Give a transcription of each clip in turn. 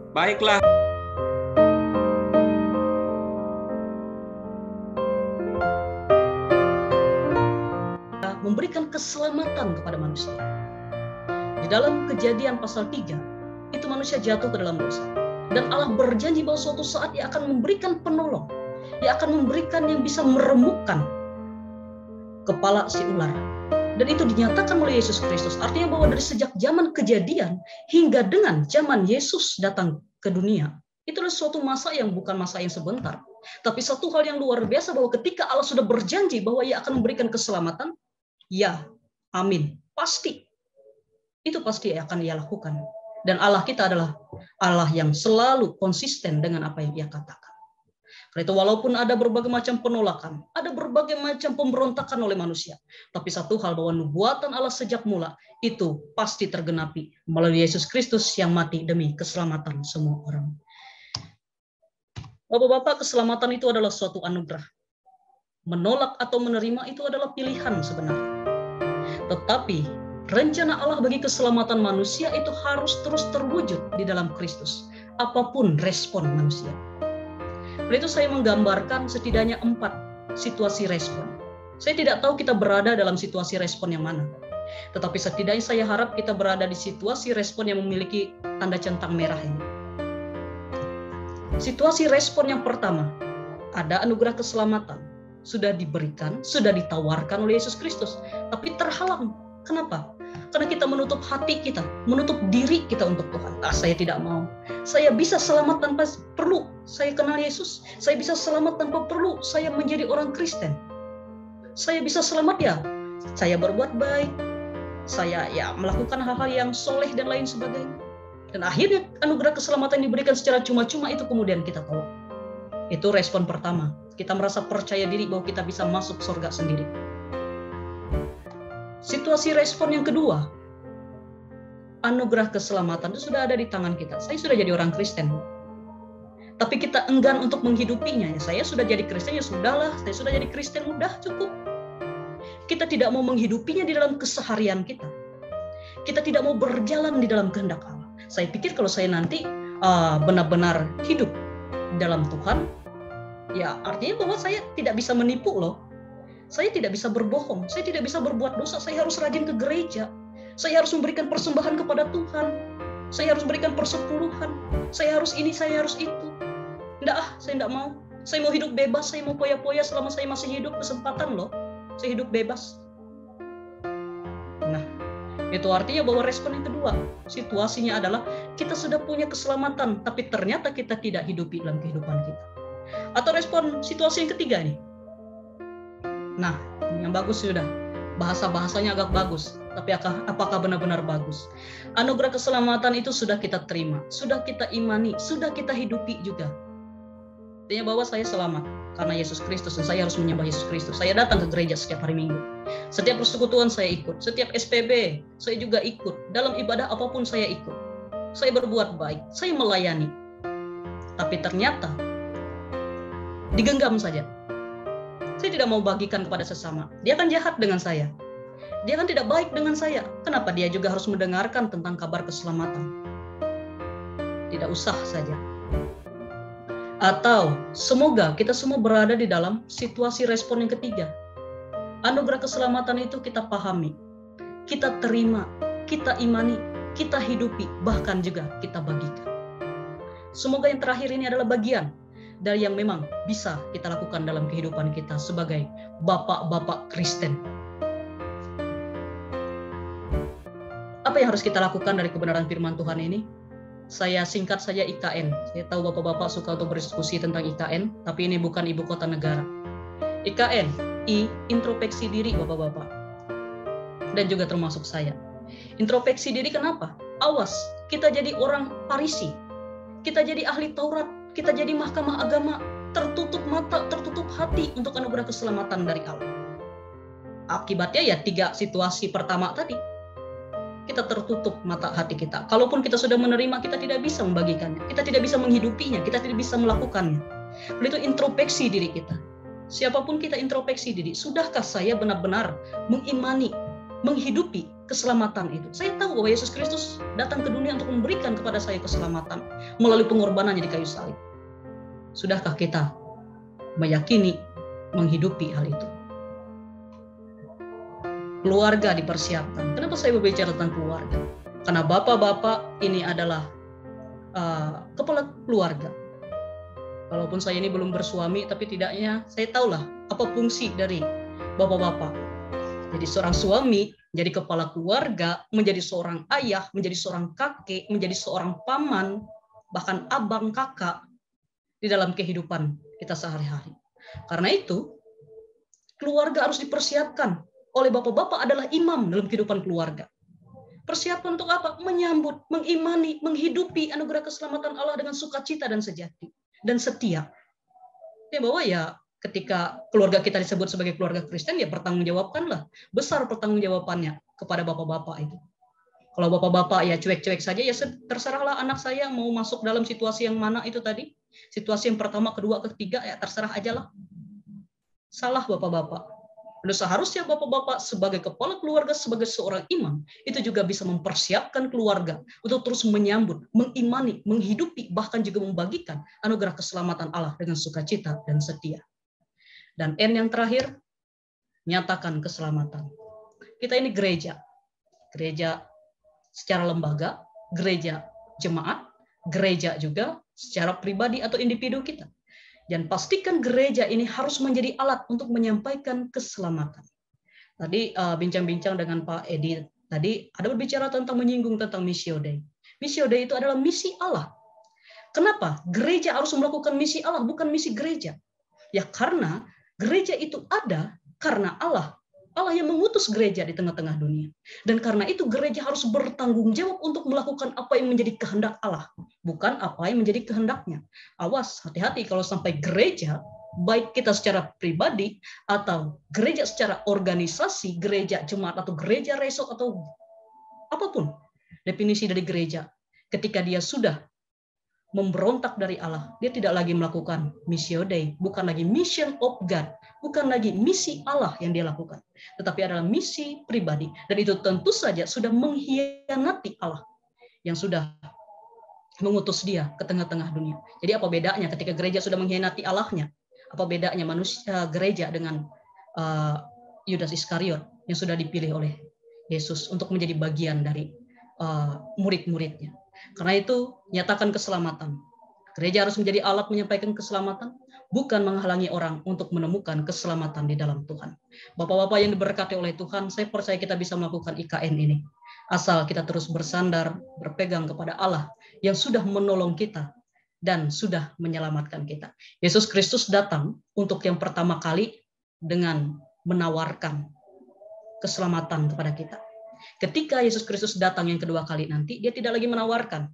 Baiklah. Memberikan keselamatan kepada manusia. Di dalam Kejadian pasal 3, itu manusia jatuh ke dalam dosa. Dan Allah berjanji bahwa suatu saat Ia akan memberikan penolong. Ia akan memberikan yang bisa meremukkan kepala si ular. Dan itu dinyatakan oleh Yesus Kristus. Artinya bahwa dari sejak zaman Kejadian hingga dengan zaman Yesus datang ke dunia, itu adalah suatu masa yang bukan masa yang sebentar. Tapi satu hal yang luar biasa, bahwa ketika Allah sudah berjanji bahwa Ia akan memberikan keselamatan, ya, amin, pasti. Itu pasti akan Ia lakukan. Dan Allah kita adalah Allah yang selalu konsisten dengan apa yang Ia katakan. Karena itu walaupun ada berbagai macam penolakan, ada berbagai macam pemberontakan oleh manusia, tapi satu hal, bahwa nubuatan Allah sejak mula itu pasti tergenapi melalui Yesus Kristus yang mati demi keselamatan semua orang. Bapak-bapak, keselamatan itu adalah suatu anugerah. Menolak atau menerima itu adalah pilihan sebenarnya. Tetapi rencana Allah bagi keselamatan manusia itu harus terus terwujud di dalam Kristus, apapun respon manusia. Oleh itu saya menggambarkan setidaknya 4 situasi respon. Saya tidak tahu kita berada dalam situasi respon yang mana. Tetapi setidaknya saya harap kita berada di situasi respon yang memiliki tanda centang merah ini. Situasi respon yang pertama, ada anugerah keselamatan. Sudah diberikan, sudah ditawarkan oleh Yesus Kristus. Tapi terhalang. Kenapa? Karena kita menutup hati kita, menutup diri kita untuk Tuhan. Saya tidak mau. Saya bisa selamat tanpa perlu saya kenal Yesus. Saya bisa selamat tanpa perlu saya menjadi orang Kristen. Saya bisa selamat ya, saya berbuat baik. Saya ya melakukan hal-hal yang soleh dan lain sebagainya. Dan akhirnya anugerah keselamatan diberikan secara cuma-cuma, itu kemudian kita tolak. Itu respon pertama. Kita merasa percaya diri bahwa kita bisa masuk surga sendiri. Situasi respon yang kedua, anugerah keselamatan itu sudah ada di tangan kita. Saya sudah jadi orang Kristen, tapi kita enggan untuk menghidupinya. Ya, saya sudah jadi Kristen, ya sudahlah, saya sudah jadi Kristen, udah cukup. Kita tidak mau menghidupinya di dalam keseharian kita. Kita tidak mau berjalan di dalam kehendak Allah. Saya pikir kalau saya nanti benar-benar hidup dalam Tuhan, ya artinya bahwa saya tidak bisa menipu loh. Saya tidak bisa berbohong, saya tidak bisa berbuat dosa, saya harus rajin ke gereja, saya harus memberikan persembahan kepada Tuhan, saya harus memberikan persepuluhan, saya harus ini, saya harus itu. Saya tidak mau. Saya mau hidup bebas, saya mau poya-poya selama saya masih hidup, kesempatan loh, saya hidup bebas. Nah, itu artinya bahwa respon yang kedua, situasinya adalah kita sudah punya keselamatan, tapi ternyata kita tidak hidupi dalam kehidupan kita. Atau respon situasi yang ketiga nih. Nah, yang bagus sudah. Bahasa-bahasanya agak bagus, tapi apakah benar-benar bagus? Anugerah keselamatan itu sudah kita terima, sudah kita imani, sudah kita hidupi juga. Artinya bahwa saya selamat karena Yesus Kristus, dan saya harus menyembah Yesus Kristus. Saya datang ke gereja setiap hari Minggu. Setiap persekutuan saya ikut, setiap SPB saya juga ikut. Dalam ibadah apapun saya ikut. Saya berbuat baik, saya melayani. Tapi ternyata digenggam saja. Saya tidak mau bagikan kepada sesama. Dia kan jahat dengan saya. Dia kan tidak baik dengan saya. Kenapa dia juga harus mendengarkan tentang kabar keselamatan? Tidak usah saja. Atau semoga kita semua berada di dalam situasi respon yang ketiga. Anugerah keselamatan itu kita pahami, kita terima, kita imani, kita hidupi, bahkan juga kita bagikan. Semoga yang terakhir ini adalah bagian dari yang memang bisa kita lakukan dalam kehidupan kita sebagai bapak-bapak Kristen. Apa yang harus kita lakukan dari kebenaran firman Tuhan ini? Saya singkat saja IKN. Saya tahu bapak-bapak suka untuk berdiskusi tentang IKN, tapi ini bukan ibu kota negara. IKN, introspeksi diri bapak-bapak. Dan juga termasuk saya. Introspeksi diri kenapa? Awas, kita jadi orang Farisi. Kita jadi ahli Taurat. Kita jadi mahkamah agama, tertutup mata, tertutup hati untuk anugerah keselamatan dari Allah. Akibatnya ya 3 situasi pertama tadi. Kita tertutup mata hati kita. Kalaupun kita sudah menerima, kita tidak bisa membagikannya. Kita tidak bisa menghidupinya, kita tidak bisa melakukannya. Oleh itu introspeksi diri kita. Siapapun kita introspeksi diri, sudahkah saya benar-benar mengimani menghidupi keselamatan itu. Saya tahu bahwa Yesus Kristus datang ke dunia untuk memberikan kepada saya keselamatan melalui pengorbanannya di kayu salib. Sudahkah kita meyakini menghidupi hal itu? Keluarga dipersiapkan. Kenapa saya berbicara tentang keluarga? Karena bapak-bapak ini adalah kepala keluarga. Walaupun saya ini belum bersuami, tapi tidaknya saya tahulah apa fungsi dari bapak-bapak. Jadi seorang suami, jadi kepala keluarga, menjadi seorang ayah, menjadi seorang kakek, menjadi seorang paman, bahkan abang, kakak di dalam kehidupan kita sehari-hari. Karena itu, keluarga harus dipersiapkan oleh bapak-bapak adalah imam dalam kehidupan keluarga. Persiapan untuk apa? Menyambut, mengimani, menghidupi anugerah keselamatan Allah dengan sukacita dan sejati dan setia. Ya bahwa ya ketika keluarga kita disebut sebagai keluarga Kristen, ya pertanggungjawabkanlah, besar pertanggungjawabannya kepada bapak-bapak itu. Kalau bapak-bapak ya cuek-cuek saja, ya terserahlah anak saya mau masuk dalam situasi yang mana itu tadi. Situasi yang pertama, kedua, ketiga, ya terserah aja lah. Salah bapak-bapak. Lalu seharusnya bapak-bapak sebagai kepala keluarga, sebagai seorang imam, itu juga bisa mempersiapkan keluarga untuk terus menyambut, mengimani, menghidupi, bahkan juga membagikan anugerah keselamatan Allah dengan sukacita dan setia. Dan N yang terakhir, nyatakan keselamatan. Kita ini gereja. Gereja secara lembaga, gereja jemaat, gereja juga secara pribadi atau individu kita. Dan pastikan gereja ini harus menjadi alat untuk menyampaikan keselamatan. Tadi bincang-bincang dengan Pak Edi, tadi ada berbicara tentang menyinggung tentang Missio Dei. Missio Dei itu adalah misi Allah. Kenapa? Gereja harus melakukan misi Allah, bukan misi gereja. Ya karena gereja itu ada karena Allah. Allah yang mengutus gereja di tengah-tengah dunia. Dan karena itu gereja harus bertanggung jawab untuk melakukan apa yang menjadi kehendak Allah. Bukan apa yang menjadi kehendaknya. Awas, hati-hati kalau sampai gereja, baik kita secara pribadi, atau gereja secara organisasi, gereja jemaat, atau gereja resort, atau apapun definisi dari gereja. Ketika dia sudah memberontak dari Allah, dia tidak lagi melakukan Missio Dei, bukan lagi mission of God, bukan lagi misi Allah yang dia lakukan, tetapi adalah misi pribadi. Dan itu tentu saja sudah mengkhianati Allah yang sudah mengutus dia ke tengah-tengah dunia. Jadi apa bedanya ketika gereja sudah mengkhianati Allahnya? Apa bedanya manusia gereja dengan Yudas Iskariot yang sudah dipilih oleh Yesus untuk menjadi bagian dari murid-muridnya? Karena itu, nyatakan keselamatan. Gereja harus menjadi alat menyampaikan keselamatan, bukan menghalangi orang untuk menemukan keselamatan di dalam Tuhan. Bapak-bapak yang diberkati oleh Tuhan, saya percaya kita bisa melakukan IKN ini. Asal kita terus bersandar, berpegang kepada Allah yang sudah menolong kita dan sudah menyelamatkan kita. Yesus Kristus datang untuk yang pertama kali dengan menawarkan keselamatan kepada kita. Ketika Yesus Kristus datang yang kedua kali nanti, dia tidak lagi menawarkan,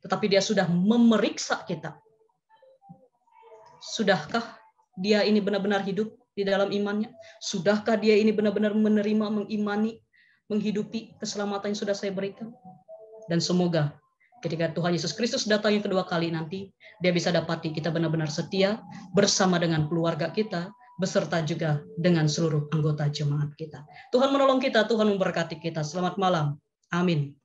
tetapi dia sudah memeriksa kita. Sudahkah dia ini benar-benar hidup di dalam imannya? Sudahkah dia ini benar-benar menerima, mengimani, menghidupi keselamatan yang sudah saya berikan? Dan semoga ketika Tuhan Yesus Kristus datang yang kedua kali nanti, dia bisa dapati kita benar-benar setia bersama dengan keluarga kita, beserta juga dengan seluruh anggota jemaat kita. Tuhan menolong kita, Tuhan memberkati kita. Selamat malam. Amin.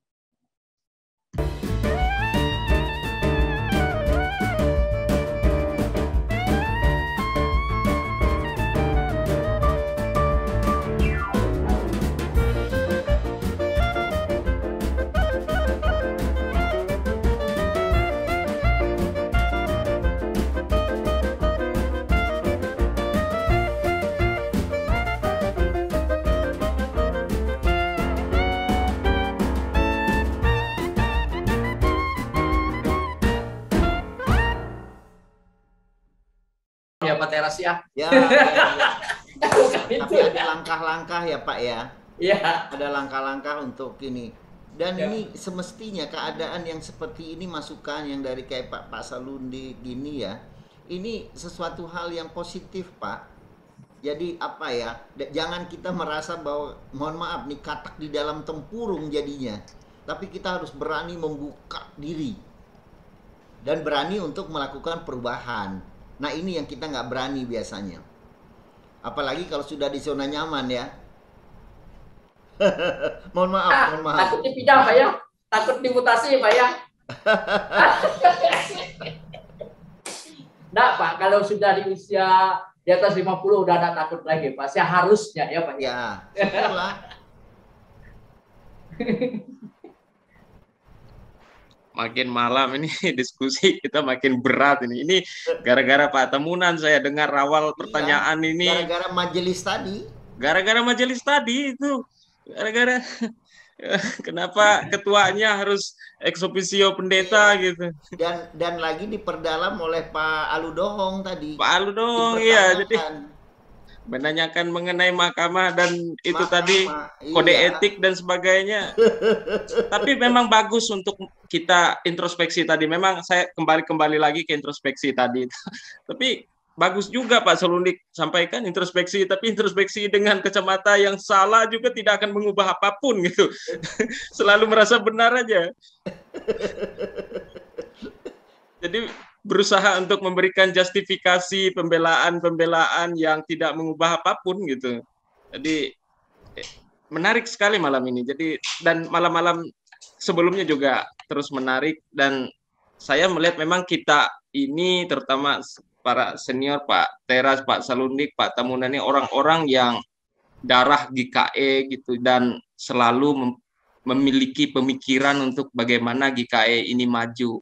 Ya Pak Teras ya. Ya. Tapi ada langkah-langkah ya Pak ya. Iya. Ada langkah-langkah untuk ini. Dan Ya. ini semestinya keadaan yang seperti ini, masukan yang dari kayak Pak Salundi gini ya. Ini sesuatu hal yang positif Pak. Jadi apa ya? Jangan kita merasa bahwa mohon maaf nih katak di dalam tempurung jadinya. Tapi kita harus berani membuka diri. Dan berani untuk melakukan perubahan. Nah ini yang kita nggak berani biasanya. Apalagi kalau sudah di zona nyaman ya. Mohon maaf, mohon maaf. Takut dipindah Pak ya, takut dimutasi Pak ya. Nah Pak, kalau sudah di usia di atas 50 udah ada takut lagi Pak. Seharusnya ya Pak. Ya, syukurlah. Makin malam ini diskusi kita makin berat ini. Ini gara-gara Pak Temunan saya dengar awal pertanyaan ini. Gara-gara majelis tadi. Gara-gara majelis tadi itu. Gara-gara kenapa ketuanya harus ex officio pendeta gitu. Dan lagi diperdalam oleh Pak Aludohong tadi. Pak Aludohong iya, jadi menanyakan mengenai mahkamah dan itu tadi kode etik dan sebagainya. Tapi memang bagus untuk kita introspeksi tadi. Memang saya kembali lagi ke introspeksi tadi. Tapi bagus juga Pak Salundik sampaikan introspeksi, tapi introspeksi dengan kacamata yang salah juga tidak akan mengubah apapun gitu. Selalu merasa benar aja. Jadi berusaha untuk memberikan justifikasi pembelaan yang tidak mengubah apapun gitu. Jadi menarik sekali malam ini. Jadi dan malam-malam sebelumnya juga terus menarik, dan saya melihat memang kita ini terutama para senior Pak Teras, Pak Salundik, Pak Temunan ini orang-orang yang darah GKE gitu dan selalu memiliki pemikiran untuk bagaimana GKE ini maju.